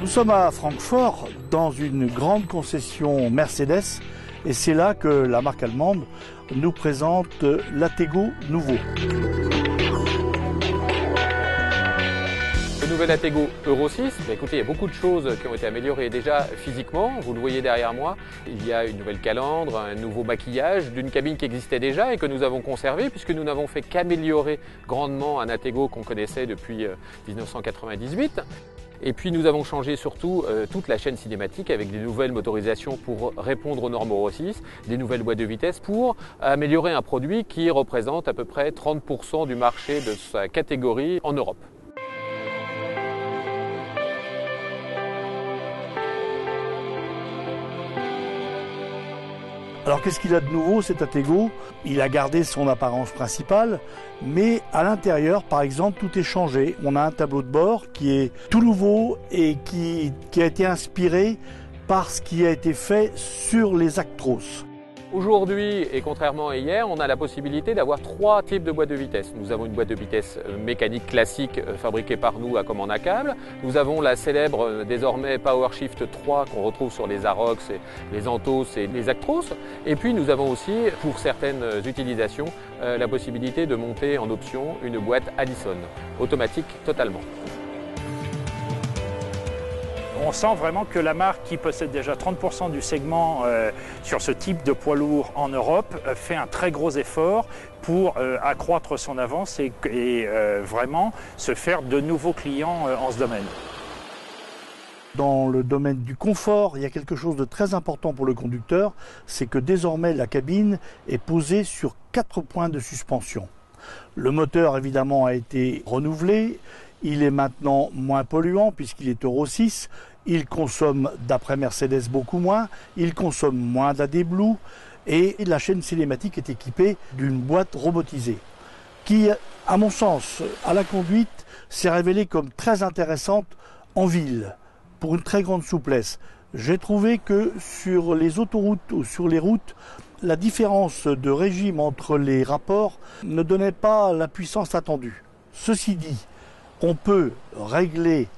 Nous sommes à Francfort dans une grande concession Mercedes et c'est là que la marque allemande nous présente l'Atego nouveau. Le nouvel Atego Euro 6, écoutez, il y a beaucoup de choses qui ont été améliorées déjà physiquement, vous le voyez derrière moi. Il y a une nouvelle calandre, un nouveau maquillage d'une cabine qui existait déjà et que nous avons conservé puisque nous n'avons fait qu'améliorer grandement un Atego qu'on connaissait depuis 1998. Et puis nous avons changé surtout toute la chaîne cinématique avec des nouvelles motorisations pour répondre aux normes Euro 6, des nouvelles boîtes de vitesse pour améliorer un produit qui représente à peu près 30% du marché de sa catégorie en Europe. Alors qu'est-ce qu'il a de nouveau cet Atego? Il a gardé son apparence principale, mais à l'intérieur, par exemple, tout est changé. On a un tableau de bord qui est tout nouveau et qui a été inspiré par ce qui a été fait sur les Actros. Aujourd'hui, et contrairement à hier, on a la possibilité d'avoir 3 types de boîtes de vitesse. Nous avons une boîte de vitesse mécanique classique fabriquée par nous à commande à câble. Nous avons la célèbre désormais PowerShift 3 qu'on retrouve sur les Arocs, les Antos et les Actros. Et puis nous avons aussi, pour certaines utilisations, la possibilité de monter en option une boîte Allison, automatique totalement. On sent vraiment que la marque qui possède déjà 30% du segment sur ce type de poids lourd en Europe fait un très gros effort pour accroître son avance et vraiment se faire de nouveaux clients en ce domaine. Dans le domaine du confort, il y a quelque chose de très important pour le conducteur, c'est que désormais la cabine est posée sur 4 points de suspension. Le moteur évidemment a été renouvelé. Il est maintenant moins polluant puisqu'il est Euro 6. Il consomme, d'après Mercedes, beaucoup moins. Il consomme moins d'AdBlue. Et la chaîne cinématique est équipée d'une boîte robotisée qui, à mon sens, à la conduite, s'est révélée comme très intéressante en ville pour une très grande souplesse. J'ai trouvé que sur les autoroutes ou sur les routes, la différence de régime entre les rapports ne donnait pas la puissance attendue. Ceci dit, on peut régler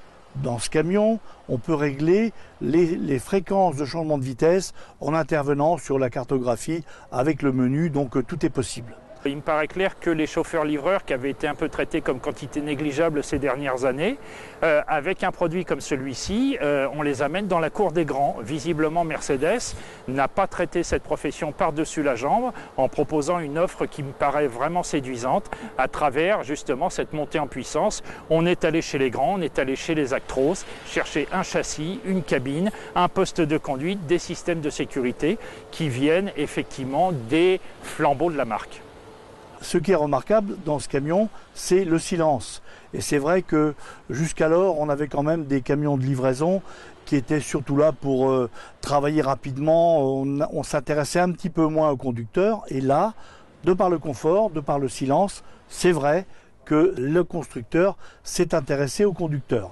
dans ce camion, on peut régler les fréquences de changement de vitesse en intervenant sur la cartographie avec le menu, donc tout est possible. Il me paraît clair que les chauffeurs-livreurs qui avaient été un peu traités comme quantité négligeable ces dernières années, avec un produit comme celui-ci, on les amène dans la cour des grands. Visiblement, Mercedes n'a pas traité cette profession par-dessus la jambe en proposant une offre qui me paraît vraiment séduisante à travers justement cette montée en puissance. On est allé chez les grands, on est allé chez les Actros, chercher un châssis, une cabine, un poste de conduite, des systèmes de sécurité qui viennent effectivement des flambeaux de la marque. Ce qui est remarquable dans ce camion, c'est le silence. Et c'est vrai que jusqu'alors, on avait quand même des camions de livraison qui étaient surtout là pour travailler rapidement. On s'intéressait un petit peu moins au conducteur. Et là, de par le confort, de par le silence, c'est vrai que le constructeur s'est intéressé au conducteur.